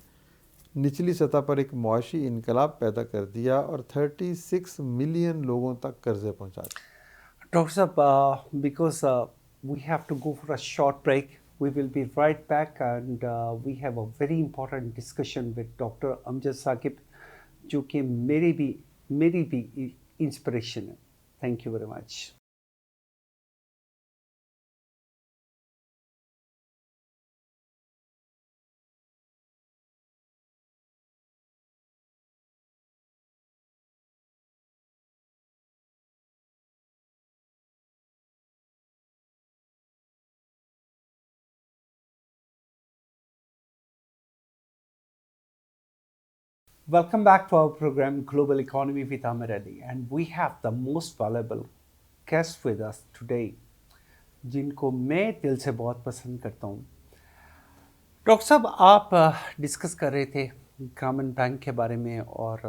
نچلی سطح پر ایک معاشی انقلاب پیدا کر دیا اور 36 ملین لوگوں تک قرضے پہنچا دیے. ڈاکٹر صاحب، because we have to go for a short break. We will be right back, and we have a very important discussion with Dr. Amjad Saqib, جو کہ میری بھی انسپریشن ہے. Thank you very much. Welcome back to our program Global Economy with Amir Ali, and we have the most valuable guest with us today, جن کو میں دل سے بہت پسند کرتا ہوں. ڈاکٹر صاحب، آپ ڈسکس کر رہے تھے گرامین بینک کے بارے میں اور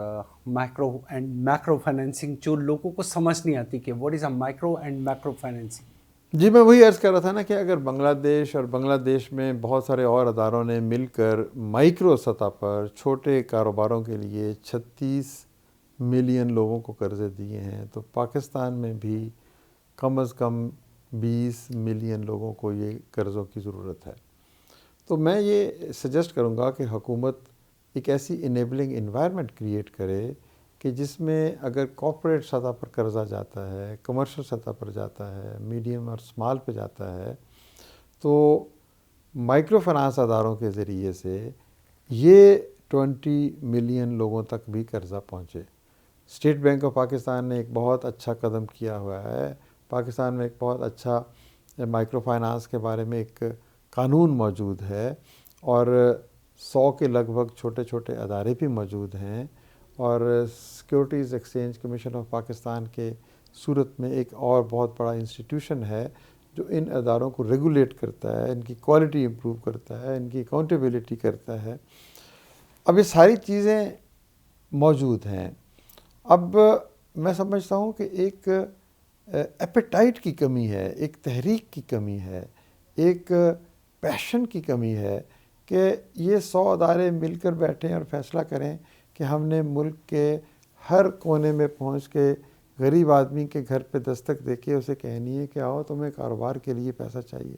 مائکرو اینڈ میکرو فائنینسنگ، جو لوگوں کو سمجھ نہیں آتی کہ what is a micro and macro financing. جی میں وہی عرض کر رہا تھا نا کہ اگر بنگلہ دیش اور بنگلہ دیش میں بہت سارے اور اداروں نے مل کر مائکرو سطح پر چھوٹے کاروباروں کے لیے 36 ملین لوگوں کو قرضے دیے ہیں، تو پاکستان میں بھی کم از کم 20 ملین لوگوں کو یہ قرضوں کی ضرورت ہے. تو میں یہ سجیسٹ کروں گا کہ حکومت ایک ایسی انیبلنگ انوائرمنٹ کریٹ کرے کہ جس میں اگر کارپوریٹ سطح پر قرضہ جاتا ہے، کمرشل سطح پر جاتا ہے، میڈیم اور اسمال پہ جاتا ہے، تو مائکرو فنانس اداروں کے ذریعے سے یہ 20 ملین لوگوں تک بھی قرضہ پہنچے. اسٹیٹ بینک آف پاکستان نے ایک بہت اچھا قدم کیا ہوا ہے. پاکستان میں ایک بہت اچھا مائکرو فائنانس کے بارے میں ایک قانون موجود ہے، اور 100 کے لگ بھگ چھوٹے چھوٹے ادارے بھی موجود ہیں، اور securities exchange commission of Pakistan کے صورت میں ایک اور بہت بڑا انسٹیٹیوشن ہے جو ان اداروں کو ریگولیٹ کرتا ہے، ان کی کوالٹی امپروو کرتا ہے، ان کی اکاؤنٹیبلٹی کرتا ہے. اب یہ ساری چیزیں موجود ہیں. اب میں سمجھتا ہوں کہ ایک ایپیٹائٹ کی کمی ہے، ایک تحریک کی کمی ہے، ایک پیشن کی کمی ہے کہ یہ 100 ادارے مل کر بیٹھیں اور فیصلہ کریں کہ ہم نے ملک کے ہر کونے میں پہنچ کے غریب آدمی کے گھر پہ دستک دے کے اسے کہنی ہے کہ آؤ تمہیں کاروبار کے لیے پیسہ چاہیے.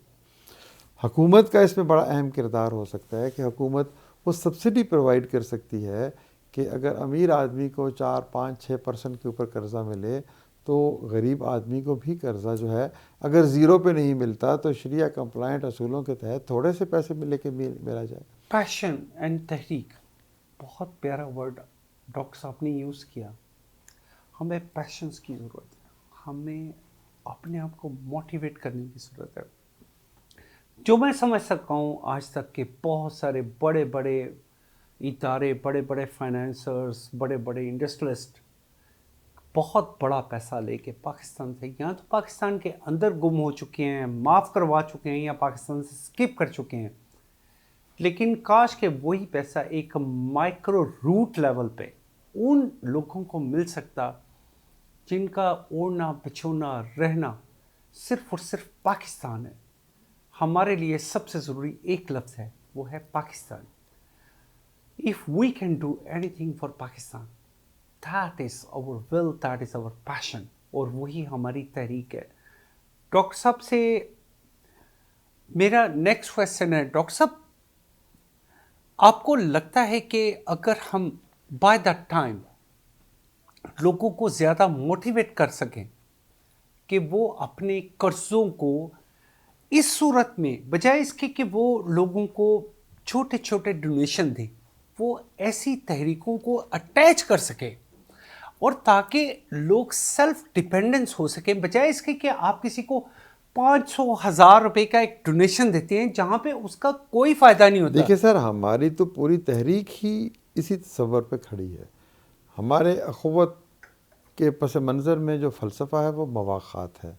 حکومت کا اس میں بڑا اہم کردار ہو سکتا ہے کہ حکومت وہ سبسڈی پرووائڈ کر سکتی ہے کہ اگر امیر آدمی کو 4, 5, 6% کے اوپر قرضہ ملے تو غریب آدمی کو بھی قرضہ جو ہے اگر 0 پہ نہیں ملتا تو شریعہ کمپلائنٹ اصولوں کے تحت تھوڑے سے پیسے لے کے ملا جائے. پیشن اینڈ تحریک، بہت پیارا ورڈ ڈاکٹر صاحب نے یوز کیا. ہمیں پیشنس کی ضرورت ہے، ہمیں اپنے آپ کو موٹیویٹ کرنے کی ضرورت ہے. جو میں سمجھ سکتا ہوں آج تک کہ بہت سارے بڑے بڑے ادارے، بڑے بڑے فائنینسرز، بڑے بڑے انڈسٹریلسٹ بہت بڑا پیسہ لے کے پاکستان سے یا تو پاکستان کے اندر گم ہو چکے ہیں، معاف کروا چکے ہیں، یا پاکستان سے اسکپ کر چکے ہیں. لیکن کاش کہ وہی پیسہ ایک مائکرو روٹ لیول پہ ان لوگوں کو مل سکتا جن کا اوڑھنا بچھونا رہنا صرف اور صرف پاکستان ہے. ہمارے لیے سب سے ضروری ایک لفظ ہے، وہ ہے Pakistan. If we can do anything for Pakistan, that is our will, that is our passion, اور وہی ہماری تحریک ہے. ڈاکٹر صاحب سے میرا نیکسٹ کویسچن ہے، ڈاکٹر صاحب آپ کو لگتا ہے کہ اگر ہم بائی دیٹ ٹائم لوگوں کو زیادہ موٹیویٹ کر سکیں کہ وہ اپنے قرضوں کو اس صورت میں بجائے اس کے کہ وہ لوگوں کو چھوٹے چھوٹے ڈونیشن دیں، وہ ایسی تحریکوں کو اٹیچ کر سکے اور تاکہ لوگ سیلف ڈیپینڈنس ہو سکیں، بجائے اس کے کہ آپ کسی کو 500,000 روپے کا ایک ڈونیشن دیتے ہیں جہاں پہ اس کا کوئی فائدہ نہیں ہوتا۔ دیکھیے سر، ہماری تو پوری تحریک ہی اسی تصور پہ کھڑی ہے۔ ہمارے اخوت کے پس منظر میں جو فلسفہ ہے وہ مواخات ہے۔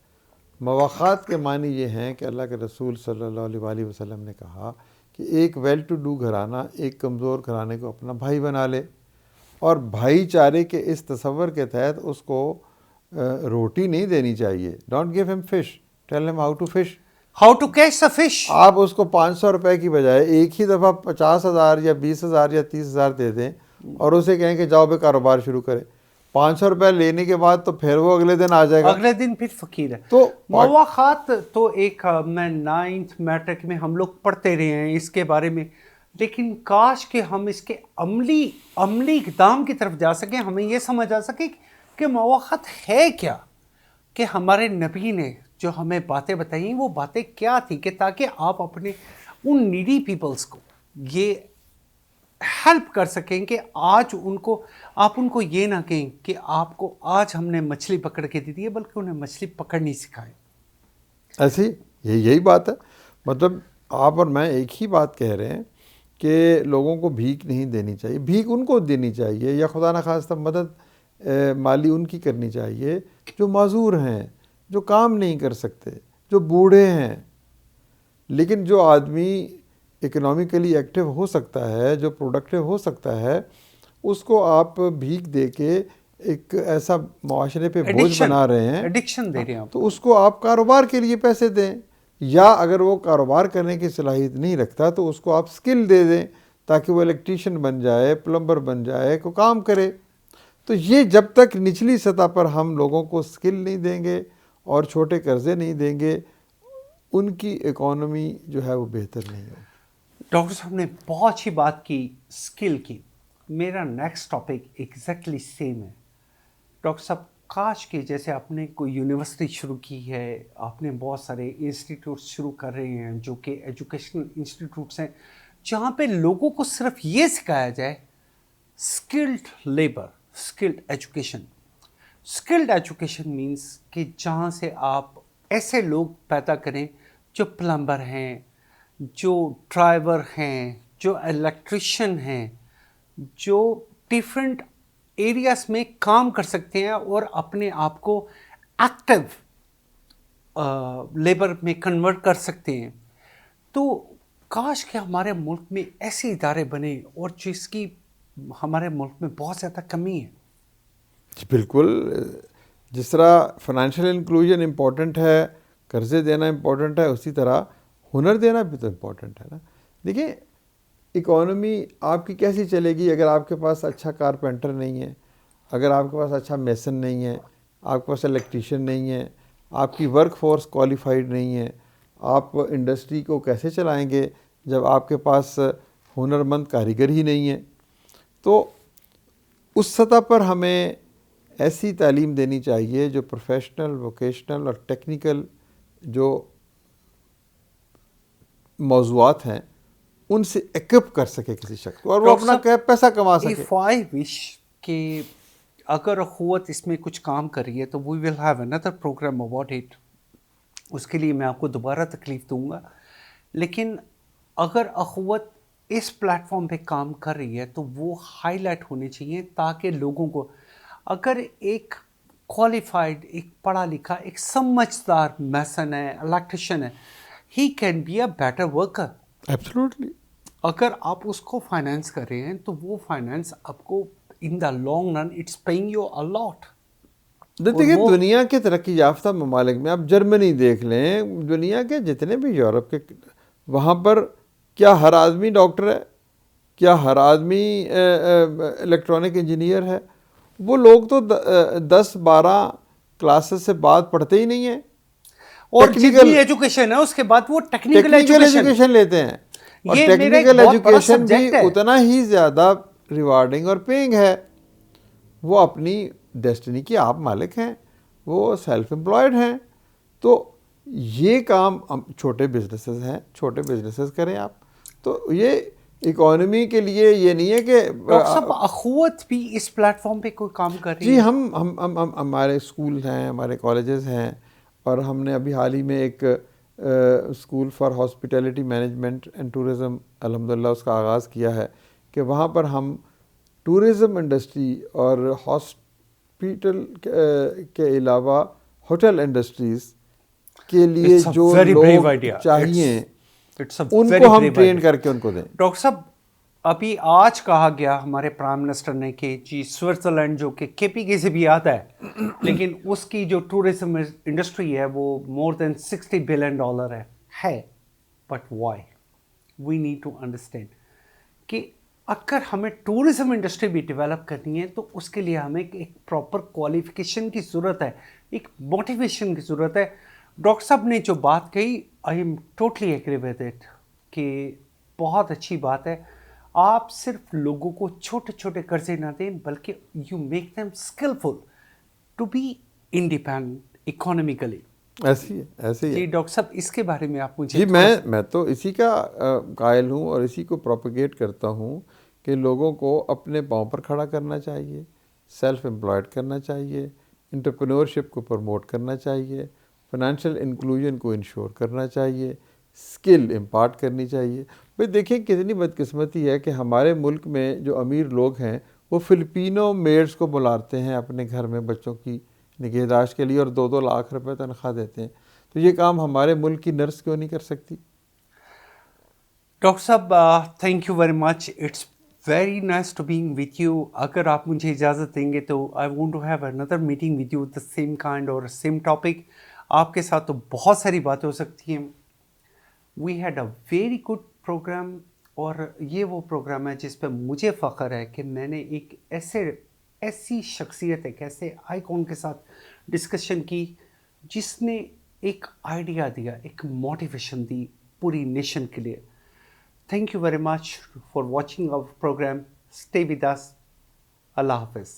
مواخات کے معنی یہ ہیں کہ اللہ کے رسول صلی اللہ علیہ وآلہ وسلم نے کہا کہ ایک ویل ٹو ڈو گھرانہ ایک کمزور گھرانے کو اپنا بھائی بنا لے، اور بھائی چارے کے اس تصور کے تحت اس کو روٹی نہیں دینی چاہیے۔ Don't give him fish, tell him how to fish, how to catch the fish. آپ اس کو 500 روپے کی بجائے ایک ہی دفعہ 50,000 یا 20,000 یا 30,000 دے دیں اور اسے کہیں کہ جاؤ بے کاروبار شروع کرے۔ 500 روپے لینے کے بعد تو پھر وہ اگلے دن آ جائے گا، اگلے دن پھر فقیر ہے۔ تو مواخات تو ایک میں 9th میٹرک میں ہم لوگ پڑھتے رہے ہیں اس کے بارے میں، لیکن کاش کہ ہم اس کے عملی اقدام کی طرف جا سکیں، ہمیں یہ سمجھ آ سکے کہ مواخات ہے کیا، کہ ہمارے نبی نے جو ہمیں باتیں بتائیں وہ باتیں کیا تھی، کہ تاکہ آپ اپنے ان نیڈی پیپلز کو یہ ہیلپ کر سکیں کہ آج آپ ان کو یہ نہ کہیں کہ آپ کو آج ہم نے مچھلی پکڑ کے دی ہے، بلکہ انہیں مچھلی پکڑنی سکھائیں۔ ایسی یہی بات ہے، مطلب آپ اور میں ایک ہی بات کہہ رہے ہیں کہ لوگوں کو بھیک نہیں دینی چاہیے، بھیک ان کو دینی چاہیے، یا خدا نخواستہ مدد مالی ان کی کرنی چاہیے جو معذور ہیں، جو کام نہیں کر سکتے، جو بوڑھے ہیں۔ لیکن جو آدمی اکنامیکلی ایکٹیو ہو سکتا ہے، جو پروڈکٹیو ہو سکتا ہے، اس کو آپ بھیک دے کے ایک ایسا معاشرے پہ بوجھ بنا رہے ہیں، ایڈکشن دے رہے ہیں، تو اس کو آپ کاروبار کے لیے پیسے دیں، یا اگر وہ کاروبار کرنے کی صلاحیت نہیں رکھتا تو اس کو آپ سکل دے دیں تاکہ وہ الیکٹریشین بن جائے، پلمبر بن جائے، کو کام کرے۔ تو یہ جب تک نچلی سطح پر ہم لوگوں کو سکل نہیں دیں گے اور چھوٹے قرضے نہیں دیں گے، ان کی اکانومی جو ہے وہ بہتر نہیں ہوگی۔ ڈاکٹر صاحب نے بہت اچھی بات کی سکل کی۔ میرا نیکسٹ ٹاپک ایگزیکٹلی سیم ہے۔ ڈاکٹر صاحب، کاش کہ جیسے آپ نے کوئی یونیورسٹی شروع کی ہے، آپ نے بہت سارے انسٹیٹیوٹس شروع کر رہے ہیں جو کہ ایجوکیشنل انسٹیٹیوٹس ہیں، جہاں پہ لوگوں کو صرف یہ سکھایا جائے skilled labour, skilled education. Skilled education means کہ جہاں سے آپ ایسے لوگ پیدا کریں جو پلمبر ہیں، جو ڈرائیور ہیں، جو الیکٹریشین ہیں، جو ڈیفرنٹ ایریاز میں کام کر سکتے ہیں اور اپنے آپ کو ایکٹیو لیبر میں کنورٹ کر سکتے ہیں۔ تو کاش کہ ہمارے ملک میں ایسے ادارے بنے، اور جس کی ہمارے ملک میں بہت زیادہ کمی ہے۔ جی بالکل، جس طرح فائنینشیل انکلوژن امپورٹنٹ ہے، قرضے دینا امپورٹنٹ ہے، اسی طرح ہنر دینا بھی تو امپورٹنٹ ہے نا۔ دیکھیں، اکانومی آپ کی کیسی چلے گی اگر آپ کے پاس اچھا کارپینٹر نہیں ہے، اگر آپ کے پاس اچھا میسن نہیں ہے، آپ کے پاس الیکٹریشین نہیں ہے، آپ کی ورک فورس کوالیفائڈ نہیں ہے، آپ انڈسٹری کو کیسے چلائیں گے جب آپ کے پاس ہنرمند کاریگر ہی نہیں ہے؟ تو اس سطح پر ہمیں ایسی تعلیم دینی چاہیے جو پروفیشنل، ووکیشنل اور ٹیکنیکل جو موضوعات ہیں ان سے ایکپ کر سکے کسی شخص کو، اور وہ اپنا پیسہ کما سکے۔ If I wish کہ اگر اخوت اس میں کچھ کام کر رہی ہے تو we will have another program about it، اس کے لیے میں آپ کو دوبارہ تکلیف دوں گا۔ لیکن اگر اخوت اس پلیٹ فارم پہ کام کر رہی ہے تو وہ ہائی لائٹ ہونی چاہیے، تاکہ لوگوں کو، اگر ایک کوالیفائڈ، ایک پڑھا لکھا، ایک سمجھدار میسن ہے، الیکٹریشین ہے، he can be a better worker. Absolutely. اگر آپ اس کو فائنینس کر رہے ہیں تو وہ فائنینس آپ کو in the long run it's paying you a lot. دیکھیے، دنیا کے ترقی یافتہ ممالک میں آپ جرمنی دیکھ لیں، دنیا کے جتنے بھی یورپ کے، وہاں پر کیا ہر آدمی ڈاکٹر ہے؟ کیا ہر آدمی الیکٹرانک انجینئر ہے؟ وہ لوگ تو 10-12 کلاسز سے بعد پڑھتے ہی نہیں ہیں، اور جتنی ایجوکیشن ہے اس کے بعد وہ ٹیکنیکل ایجوکیشن لیتے ہیں، اور ٹیکنیکل ایجوکیشن بھی اتنا ہی زیادہ ریوارڈنگ اور پیئنگ ہے۔ وہ اپنی ڈیسٹنی کی آپ مالک ہیں, وہ سیلف امپلائڈ ہیں. تو یہ کام چھوٹے بزنسز ہیں, چھوٹے بزنسز کریں آپ. تو یہ اکانومی کے لیے یہ نہیں ہے کہ ڈاکٹر صاحب اخوت بھی اس پلیٹ فارم پہ کوئی کام کر رہی جی, ہے؟ ہم ہمارے اسکول ہیں, ہمارے کالجز ہیں, اور ہم نے ابھی حال ہی میں ایک school for hospitality management and tourism الحمدللہ اس کا آغاز کیا ہے, کہ وہاں پر ہم ٹورزم انڈسٹری اور ہاسپٹل کے علاوہ ہوٹل انڈسٹریز کے لیے جو لوگ چاہیے ان کو ہم ٹرین کر کے ان کو دیں. ڈاکٹر صاحب ابھی آج کہا گیا ہمارے پرائم منسٹر نے کہ جی سوئٹزرلینڈ جو کہ KPK سے بھی آتا ہے لیکن اس کی جو ٹورزم انڈسٹری ہے وہ مور دین $60 بلین ہے. But why we need to understand کہ اگر ہمیں ٹورزم انڈسٹری بھی ڈیولپ کرنی ہے تو اس کے لیے ہمیں ایک پراپر کوالیفیکیشن کی ضرورت ہے, ایک موٹیویشن کی ضرورت ہے. ڈاکٹر صاحب نے جو بات کہی I am totally agree with it کہ بہت اچھی بات ہے. آپ صرف لوگوں کو چھوٹے چھوٹے قرضے نہ دیں بلکہ you make them skilful to be independent economically. ایسی ہے. جی ڈاکٹر صاحب اس کے بارے میں آپ مجھے جی, میں تو اسی کا قائل ہوں اور اسی کو پروپیگیٹ کرتا ہوں کہ لوگوں کو اپنے پاؤں پر کھڑا کرنا چاہیے, سیلف امپلائڈ کرنا چاہیے, انٹرپرینورشپ کو پروموٹ کرنا چاہیے, فائنینشیل انکلوژن کو انشور کرنا چاہیے, اسکل امپارٹ کرنی چاہیے. بھئی دیکھیں کتنی بدقسمتی ہے کہ ہمارے ملک میں جو امیر لوگ ہیں وہ فلپینو میڈس کو بلاتے ہیں اپنے گھر میں بچوں کی نگہداشت کے لیے اور 2-2 لاکھ روپے تنخواہ دیتے ہیں. تو یہ کام ہمارے ملک کی نرس کیوں نہیں کر سکتی؟ ڈاکٹر صاحب thank you very much, it's very nice to being with you. اگر آپ مجھے اجازت دیں گے تو I want to have another meeting with you the same kind اور سیم ٹاپک. آپ کے ساتھ تو بہت ساری باتیں ہو سکتی ہیں. We had a very good program, اور یہ وہ پروگرام ہے جس پہ مجھے فخر ہے کہ میں نے ایک ایسی شخصیت, ایک ایسے آئیکن کے ساتھ ڈسکشن کی جس نے ایک آئیڈیا دیا, ایک موٹیویشن دی پوری نیشن کے لیے. Thank you very much for watching our programme. Stay with us. اللہ حافظ.